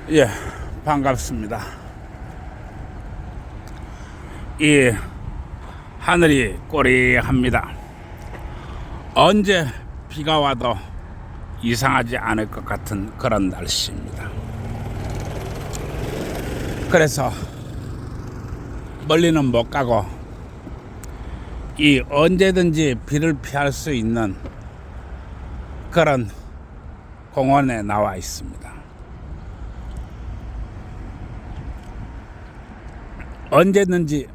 예, 반갑습니다. 이 하늘이 꼬리합니다. 언제 비가 와도 이상하지 않을 것 같은 그런 날씨입니다. 그래서 멀리는 못 가고 이 언제든지 비를 피할 수 있는 그런 공원에 나와 있습니다. 언제든지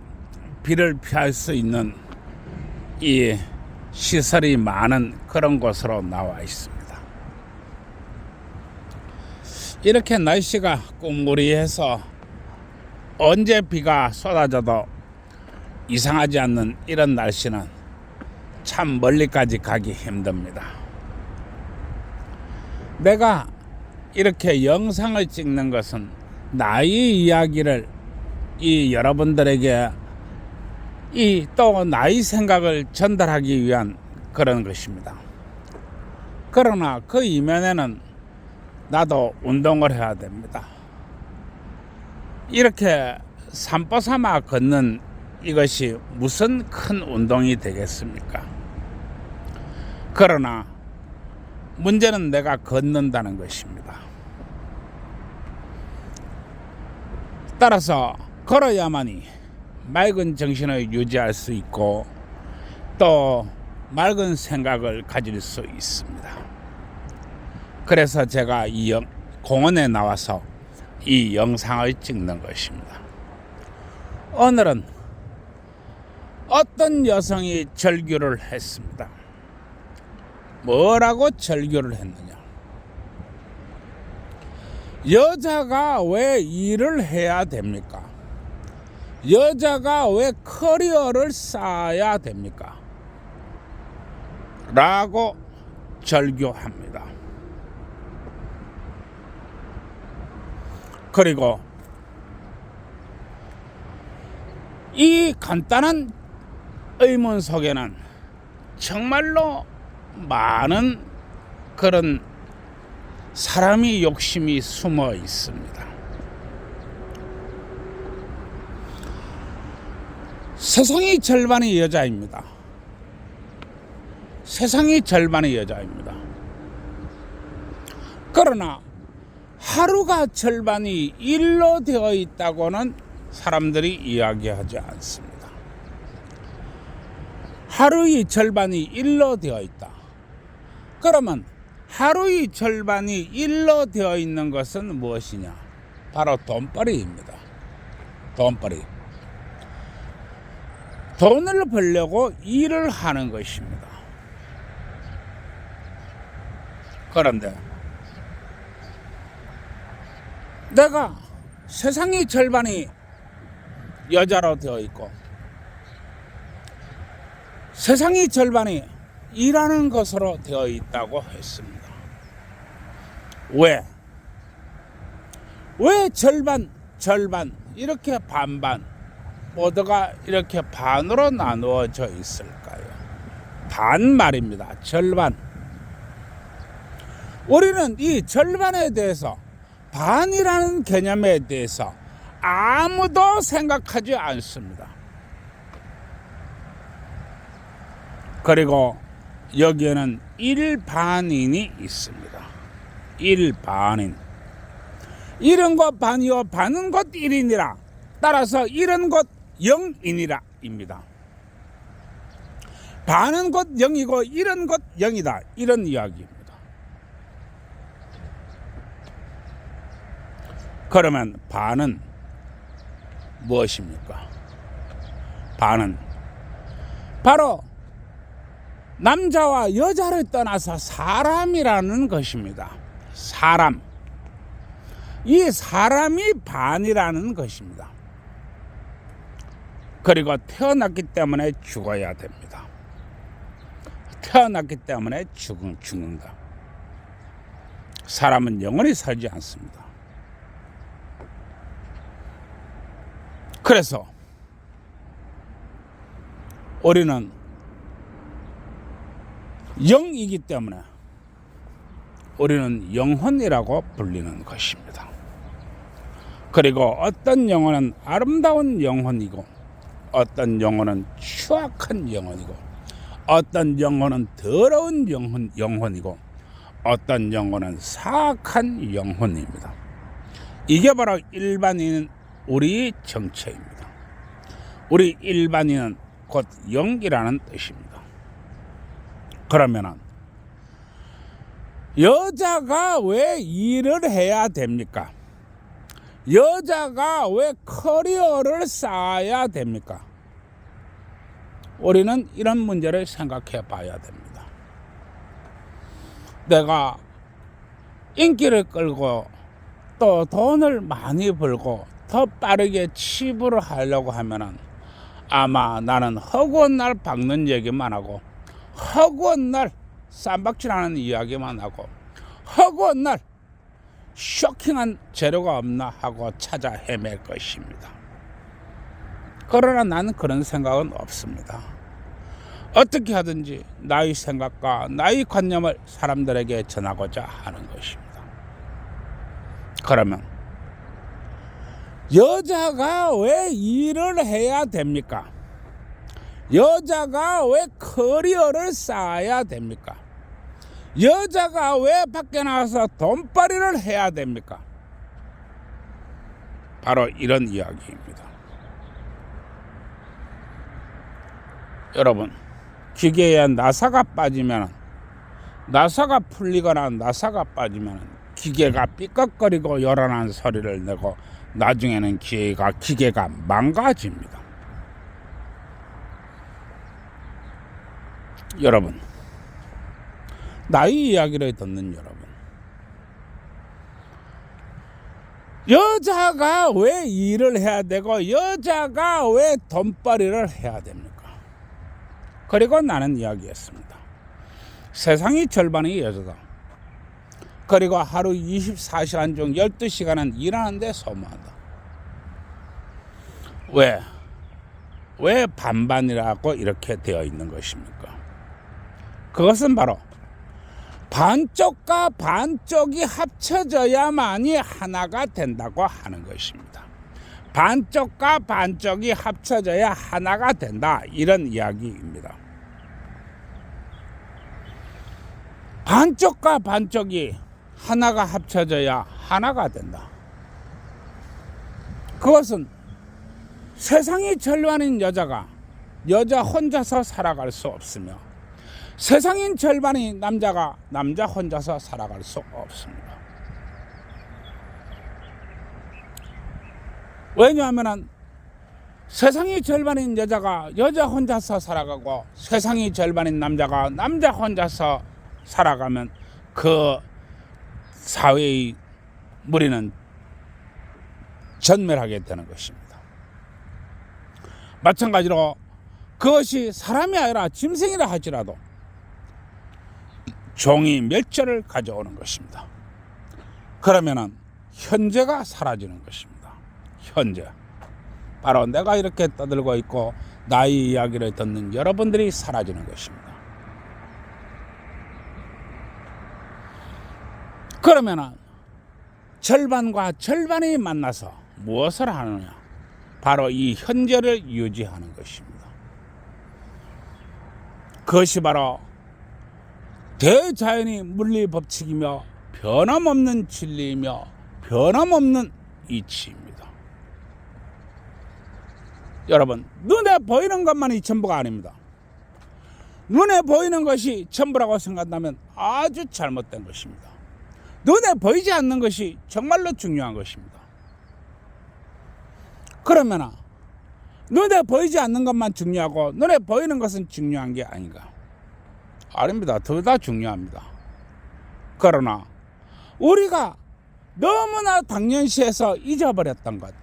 비를 피할 수 있는 이 시설이 많은 그런 곳으로 나와 있습니다. 이렇게 날씨가 꽁무리해서 언제 비가 쏟아져도 이상하지 않는 이런 날씨는 참 멀리까지 가기 힘듭니다. 내가 이렇게 영상을 찍는 것은 나의 이야기를 여러분들에게 또 나의 생각을 전달하기 위한 그런 것입니다. 그러나 그 이면에는 나도 운동을 해야 됩니다. 이렇게 산보삼아 걷는 이것이 무슨 큰 운동이 되겠습니까? 그러나 문제는 내가 걷는다는 것입니다. 따라서 걸어야만이 맑은 정신을 유지할 수 있고 또 맑은 생각을 가질 수 있습니다. 그래서 제가 이 공원에 나와서 이 영상을 찍는 것입니다. 오늘은 어떤 여성이 절규를 했습니다. 뭐라고 절규를 했느냐? 여자가 왜 일을 해야 됩니까? 여자가 왜 커리어를 쌓아야 됩니까? 라고 절규합니다. 그리고 이 간단한 의문 속에는 정말로 많은 그런 사람의 욕심이 숨어 있습니다. 세상의 절반이 여자입니다. 세상의 절반이 여자입니다. 그러나 하루가 절반이 일로 되어 있다고는 사람들이 이야기하지 않습니다. 하루의 절반이 일로 되어 있다. 그러면 하루의 절반이 일로 되어 있는 것은 무엇이냐? 바로 돈벌이입니다. 돈벌이. 돈을 벌려고 일을 하는 것입니다. 그런데 내가 세상의 절반이 여자로 되어 있고 세상의 절반이 일하는 것으로 되어 있다고 했습니다. 왜 절반 이렇게 반반 모두가 이렇게 반으로 나누어져 있을까요? 반 말입니다. 절반. 우리는 이 절반에 대해서 반이라는 개념에 대해서 아무도 생각하지 않습니다. 그리고 여기에는 일반인이 있습니다. 일반인. 일은 곧 반이요 반은 곧 일이니라. 따라서 일은 곧 영이니라 입니다. 반은 곧 영이고 일은 곧 영이다. 이런 이야기입니다. 그러면 반은 무엇입니까? 반은 바로 남자와 여자를 떠나서 사람이라는 것입니다. 사람. 이 사람이 반이라는 것입니다. 그리고 태어났기 때문에 죽어야 됩니다. 태어났기 때문에 죽는다. 사람은 영원히 살지 않습니다. 그래서 우리는 영이기 때문에 우리는 영혼이라고 불리는 것입니다. 그리고 어떤 영혼은 아름다운 영혼이고 어떤 영혼은 추악한 영혼이고 어떤 영혼은 더러운 영혼이고 어떤 영혼은 사악한 영혼입니다. 이게 바로 일반인은 우리 정체입니다. 우리 일반인은 곧 영이라는 뜻입니다. 그러면은 여자가 왜 일을 해야 됩니까? 여자가 왜 커리어를 쌓아야 됩니까? 우리는 이런 문제를 생각해 봐야 됩니다. 내가 인기를 끌고 또 돈을 많이 벌고 더 빠르게 치부를 하려고 하면은 아마 나는 허구한 날 박는 얘기만 하고 허구한 날 쌈박질하는 이야기만 하고 허구한 날 쇼킹한 재료가 없나 하고 찾아 헤맬 것입니다. 그러나 나는 그런 생각은 없습니다. 어떻게 하든지 나의 생각과 나의 관념을 사람들에게 전하고자 하는 것입니다. 그러면 여자가 왜 일을 해야 됩니까? 여자가 왜 커리어를 쌓아야 됩니까? 여자가 왜 밖에 나가서 돈벌이를 해야 됩니까? 바로 이런 이야기입니다. 여러분, 기계에 나사가 빠지면, 나사가 풀리거나 나사가 빠지면 기계가 삐걱거리고 요란한 소리를 내고 나중에는 기계가 망가집니다. 여러분, 나의 이야기를 듣는 여러분, 여자가 왜 일을 해야 되고 여자가 왜 돈벌이를 해야 됩니까? 그리고 나는 이야기했습니다. 세상의 절반이 여자다. 그리고 하루 24시간 중 12시간은 일하는데 소모한다. 왜 반반이라고 이렇게 되어 있는 것입니까? 그것은 바로 반쪽과 반쪽이 합쳐져야만이 하나가 된다고 하는 것입니다. 반쪽과 반쪽이 합쳐져야 하나가 된다, 이런 이야기입니다. 반쪽과 반쪽이 하나가 합쳐져야 하나가 된다. 그것은 세상의 절반인 여자가 여자 혼자서 살아갈 수 없으며 세상인 절반인 남자가 남자 혼자서 살아갈 수 없습니다. 왜냐하면 세상이 절반인 여자가 여자 혼자서 살아가고 세상이 절반인 남자가 남자 혼자서 살아가면 그 사회의 무리는 전멸하게 되는 것입니다. 마찬가지로 그것이 사람이 아니라 짐승이라 할지라도 종이 멸절을 가져오는 것입니다. 그러면은 현재가 사라지는 것입니다. 현재, 바로 내가 이렇게 떠들고 있고 나의 이야기를 듣는 여러분들이 사라지는 것입니다. 그러면은 절반과 절반이 만나서 무엇을 하느냐? 바로 이 현재를 유지하는 것입니다. 그것이 바로 대자연의 물리 법칙이며 변함없는 진리이며 변함없는 이치입니다. 여러분, 눈에 보이는 것만이 전부가 아닙니다. 눈에 보이는 것이 전부라고 생각한다면 아주 잘못된 것입니다. 눈에 보이지 않는 것이 정말로 중요한 것입니다. 그러면 눈에 보이지 않는 것만 중요하고 눈에 보이는 것은 중요한 게 아닌가? 아닙니다. 둘 다 중요합니다. 그러나 우리가 너무나 당연시해서 잊어버렸던 것,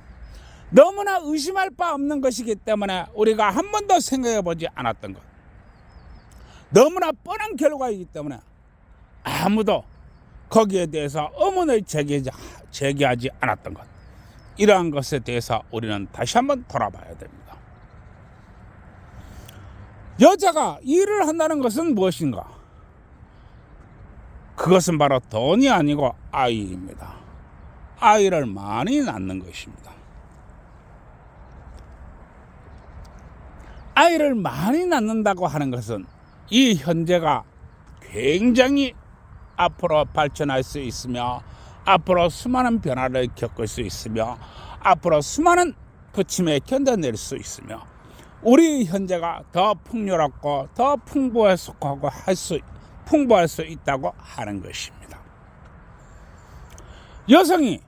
너무나 의심할 바 없는 것이기 때문에 우리가 한 번도 생각해 보지 않았던 것, 너무나 뻔한 결과이기 때문에 아무도 거기에 대해서 의문을 제기하지 않았던 것, 이러한 것에 대해서 우리는 다시 한번 돌아봐야 됩니다. 여자가 일을 한다는 것은 무엇인가? 그것은 바로 돈이 아니고 아이입니다. 아이를 많이 낳는 것입니다. 아이를 많이 낳는다고 하는 것은 이 현재가 굉장히 앞으로 발전할 수 있으며 앞으로 수많은 변화를 겪을 수 있으며 앞으로 수많은 부침에 견뎌낼 수 있으며 우리 현재가 더 풍요롭고 더 풍부할 수 있다고 하는 것입니다. 여성이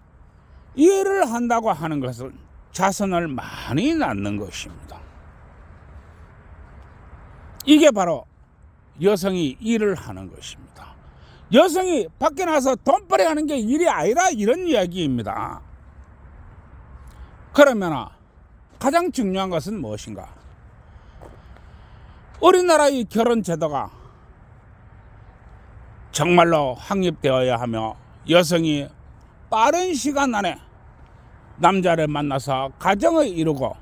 일을 한다고 하는 것은 자손을 많이 낳는 것입니다. 이게 바로 여성이 일을 하는 것입니다. 여성이 밖에 나가서 돈벌이 하는 게 일이 아니라 이런 이야기입니다. 그러면 가장 중요한 것은 무엇인가? 우리나라의 결혼 제도가 정말로 확립되어야 하며 여성이 빠른 시간 안에 남자를 만나서 가정을 이루고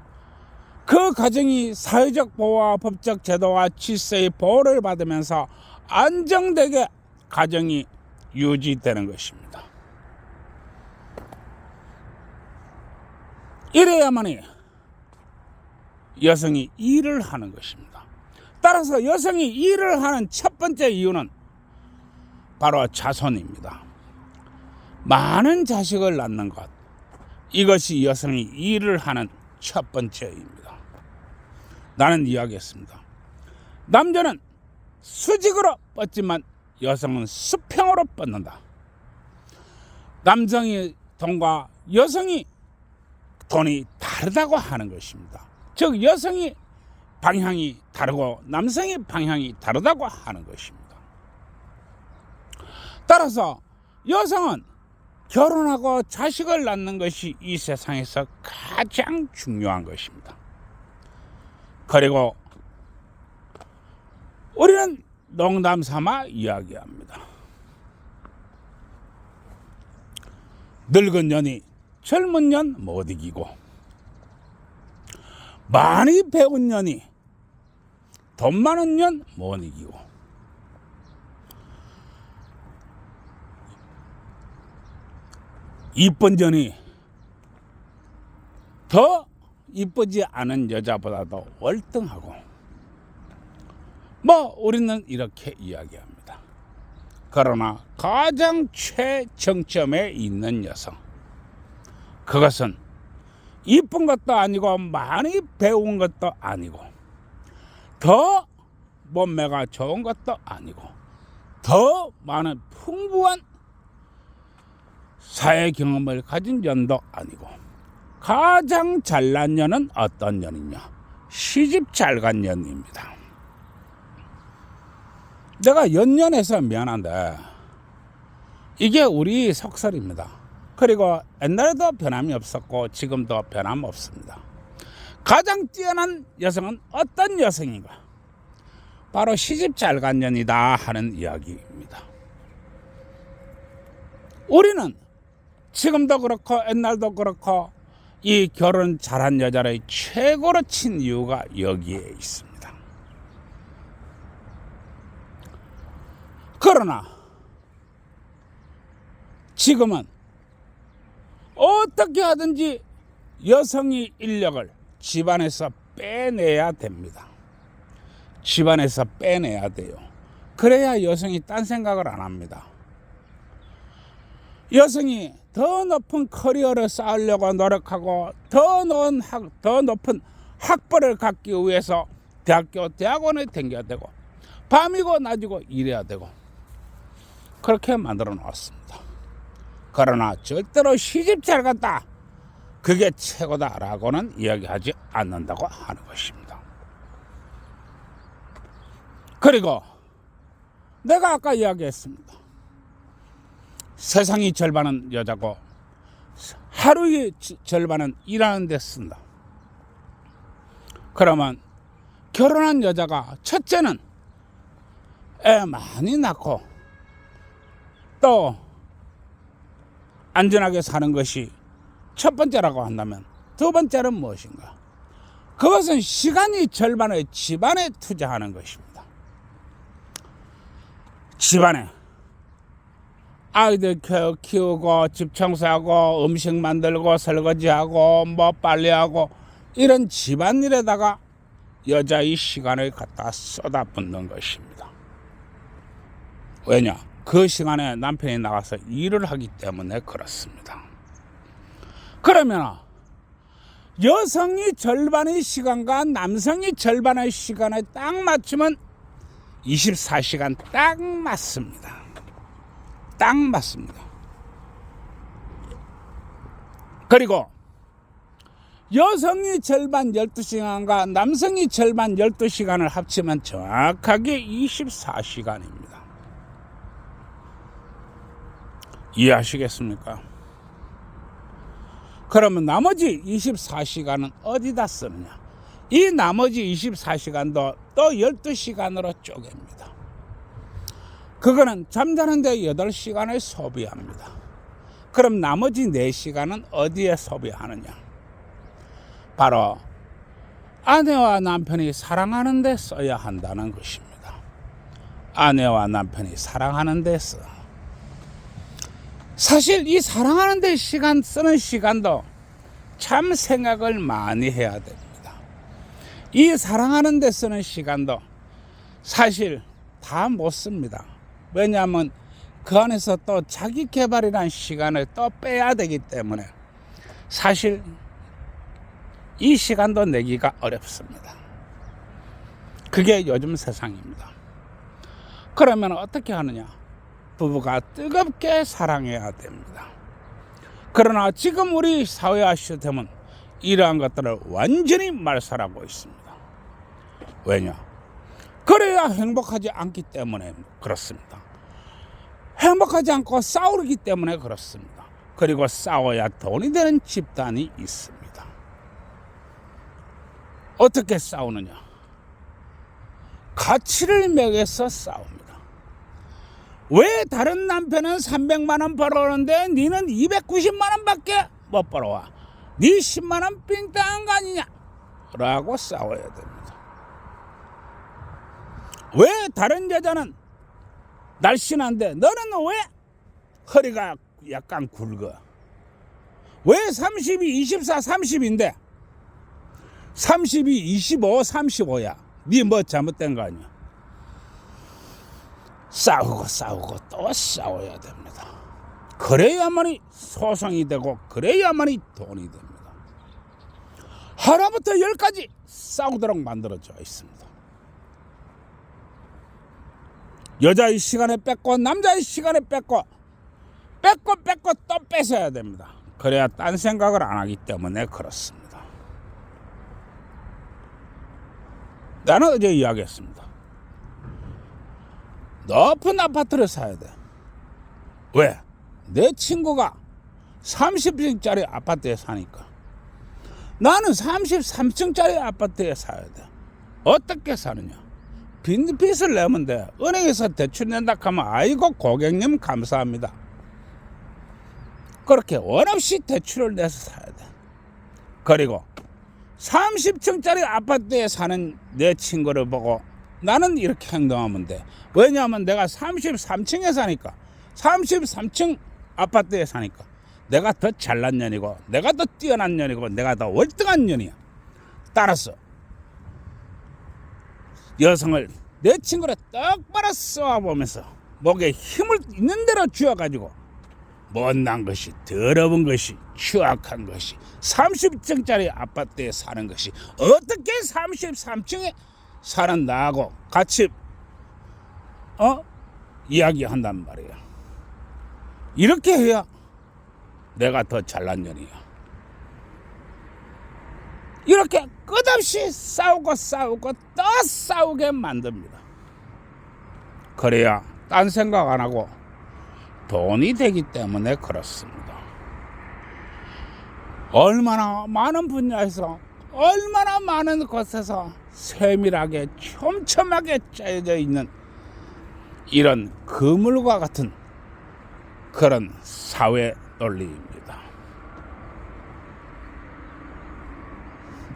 그 가정이 사회적 보호와 법적 제도와 질서의 보호를 받으면서 안정되게 가정이 유지되는 것입니다. 이래야만이 여성이 일을 하는 것입니다. 따라서 여성이 일을 하는 첫 번째 이유는 바로 자손입니다. 많은 자식을 낳는 것, 이것이 여성이 일을 하는 첫 번째입니다. 나는 이야기했습니다. 남자는 수직으로 뻗지만 여성은 수평으로 뻗는다. 남성의 돈과 여성이 돈이 다르다고 하는 것입니다. 즉 여성이 방향이 다르고 남성의 방향이 다르다고 하는 것입니다. 따라서 여성은 결혼하고 자식을 낳는 것이 이 세상에서 가장 중요한 것입니다. 그리고 우리는 농담 삼아 이야기합니다. 늙은 년이 젊은 년 못 이기고 많이 배운 년이 돈 많은 년 못 이기고 이쁜 년이 더 이쁘지 않은 여자보다도 월등하고 우리는 이렇게 이야기합니다. 그러나 가장 최정점에 있는 여성, 그것은 이쁜 것도 아니고 많이 배운 것도 아니고 더 몸매가 좋은 것도 아니고 더 많은 풍부한 사회 경험을 가진 년도 아니고 가장 잘난 년은 어떤 년이냐? 시집 잘 간 년입니다. 내가 연년해서 미안한데 이게 우리 속설입니다. 그리고 옛날에도 변함이 없었고 지금도 변함없습니다. 가장 뛰어난 여성은 어떤 여성인가? 바로 시집 잘 간 년이다 하는 이야기입니다. 우리는 지금도 그렇고 옛날도 그렇고 이 결혼 잘한 여자를 최고로 친 이유가 여기에 있습니다. 그러나 지금은 어떻게 하든지 여성의 인력을 집안에서 빼내야 됩니다. 집안에서 빼내야 돼요. 그래야 여성이 딴 생각을 안 합니다. 여성이 더 높은 커리어를 쌓으려고 노력하고 더 높은 학벌을 갖기 위해서 대학원에 다녀야 되고 밤이고 낮이고 일해야 되고 그렇게 만들어 놓았습니다. 그러나 절대로 시집 잘 갔다, 그게 최고다라고는 이야기하지 않는다고 하는 것입니다. 그리고 내가 아까 이야기했습니다. 세상의 절반은 여자고 하루의 절반은 일하는 데 쓴다. 그러면 결혼한 여자가 첫째는 애 많이 낳고 또 안전하게 사는 것이 첫 번째라고 한다면 두 번째는 무엇인가? 그것은 시간의 절반을 집안에 투자하는 것입니다. 집안에 아이들 키우고 집 청소하고 음식 만들고 설거지하고 뭐 빨래하고 이런 집안일에다가 여자의 시간을 갖다 쏟아붓는 것입니다. 왜냐? 그 시간에 남편이 나가서 일을 하기 때문에 그렇습니다. 그러면 여성이 절반의 시간과 남성이 절반의 시간에 딱 맞추면 24시간 딱 맞습니다. 딱 맞습니다. 그리고 여성이 절반 12시간과 남성이 절반 12시간을 합치면 정확하게 24시간입니다. 이해하시겠습니까? 그러면 나머지 24시간은 어디다 쓰느냐? 이 나머지 24시간도 또 12시간으로 쪼갭니다. 그거는 잠자는데 8시간을 소비합니다. 그럼 나머지 4시간은 어디에 소비하느냐? 바로 아내와 남편이 사랑하는 데 써야 한다는 것입니다. 아내와 남편이 사랑하는 데 써. 사실 이 사랑하는 데 시간 쓰는 시간도 참 생각을 많이 해야 됩니다. 이 사랑하는 데 쓰는 시간도 사실 다 못 씁니다. 왜냐하면 그 안에서 또 자기 개발이라는 시간을 또 빼야 되기 때문에 사실 이 시간도 내기가 어렵습니다. 그게 요즘 세상입니다. 그러면 어떻게 하느냐? 부부가 뜨겁게 사랑해야 됩니다. 그러나 지금 우리 사회와 시스템은 이러한 것들을 완전히 말살하고 있습니다. 왜냐? 그래야 행복하지 않기 때문에 그렇습니다. 행복하지 않고 싸우기 때문에 그렇습니다. 그리고 싸워야 돈이 되는 집단이 있습니다. 어떻게 싸우느냐? 가치를 매겨서 싸웁니다. 왜 다른 남편은 300만 원 벌어오는데 니는 290만 원밖에 못 벌어와? 니 10만 원 삥땅한 거 아니냐? 라고 싸워야 됩니다. 왜 다른 여자는 날씬한데 너는 왜 허리가 약간 굵어? 왜 32, 24, 30인데 32, 25, 35야? 니 뭐 잘못된 거 아니야? 싸우고 또 싸워야 됩니다. 그래야만이 소송이 되고 그래야만이 돈이 됩니다. 하나부터 10까지 싸우도록 만들어져 있습니다. 여자의 시간에 뺏고 남자의 시간에 뺏고 또 뺏어야 됩니다. 그래야 딴 생각을 안 하기 때문에 그렇습니다. 나는 어제 이야기했습니다. 높은 아파트를 사야 돼. 왜? 내 친구가 30층짜리 아파트에 사니까. 나는 33층짜리 아파트에 사야 돼. 어떻게 사느냐? 빚을 내면 돼. 은행에서 대출 낸다 하면 아이고 고객님 감사합니다. 그렇게 원 없이 대출을 내서 사야 돼. 그리고 30층짜리 아파트에 사는 내 친구를 보고 나는 이렇게 행동하면 돼. 왜냐하면 내가 33층에 사니까 33층 아파트에 사니까 내가 더 잘난 년이고 내가 더 뛰어난 년이고 내가 더 월등한 년이야. 따라서 여성을 내 친구를 똑바로 쏘아보면서 목에 힘을 있는 대로 쥐어가지고 못난 것이 더러운 것이 추악한 것이 30층짜리 아파트에 사는 것이 어떻게 33층에 사는 나하고 같이 이야기한단 말이야. 이렇게 해야 내가 더 잘난 년이야. 이렇게 끝없이 싸우고 또 싸우게 만듭니다. 그래야 딴 생각 안 하고 돈이 되기 때문에 그렇습니다. 얼마나 많은 분야에서 얼마나 많은 곳에서 세밀하게 촘촘하게 짜여져 있는 이런 그물과 같은 그런 사회 논리입니다.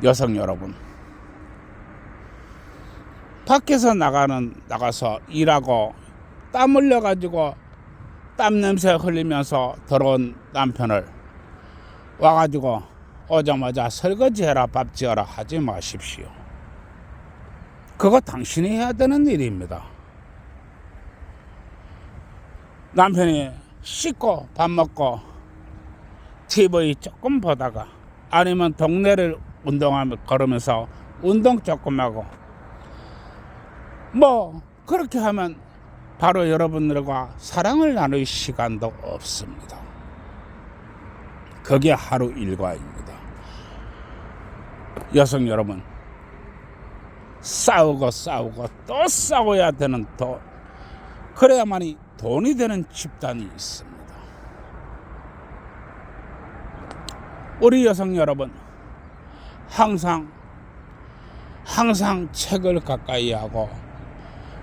여성 여러분, 밖에서 나가서 일하고 땀 흘려가지고 땀 냄새 흘리면서 들어온 남편을 와가지고 오자마자 설거지해라 밥 지어라 하지 마십시오. 그거 당신이 해야 되는 일입니다. 남편이 씻고 밥 먹고 TV 조금 보다가 아니면 동네를 운동하며 걸으면서 운동 조금 하고 뭐 그렇게 하면 바로 여러분들과 사랑을 나눌 시간도 없습니다. 그게 하루 일과입니다. 여성 여러분, 싸우고 또 싸워야 되는 돈, 그래야만이 돈이 되는 집단이 있습니다. 우리 여성 여러분, 항상 책을 가까이 하고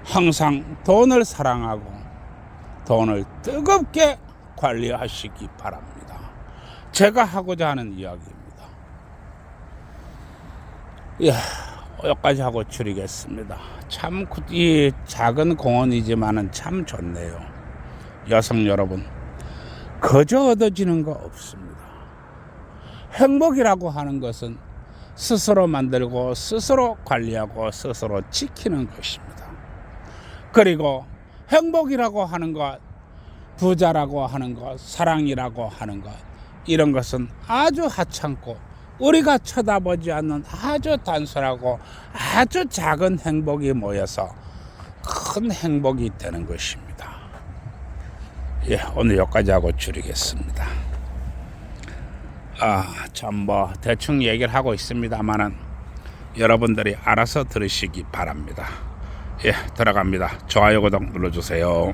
항상 돈을 사랑하고 돈을 뜨겁게 관리하시기 바랍니다. 제가 하고자 하는 이야기입니다. 예, 여기까지 하고 줄이겠습니다. 참 이 작은 공원이지만은 참 좋네요. 여성 여러분, 거저 얻어지는 거 없습니다. 행복이라고 하는 것은 스스로 만들고 스스로 관리하고 스스로 지키는 것입니다. 그리고 행복이라고 하는 것, 부자라고 하는 것, 사랑이라고 하는 것, 이런 것은 아주 하찮고 우리가 쳐다보지 않는 아주 단순하고 아주 작은 행복이 모여서 큰 행복이 되는 것입니다. 예, 오늘 여기까지 하고 줄이겠습니다. 참 뭐 대충 얘기를 하고 있습니다만은 여러분들이 알아서 들으시기 바랍니다. 예, 들어갑니다. 좋아요, 구독 눌러주세요.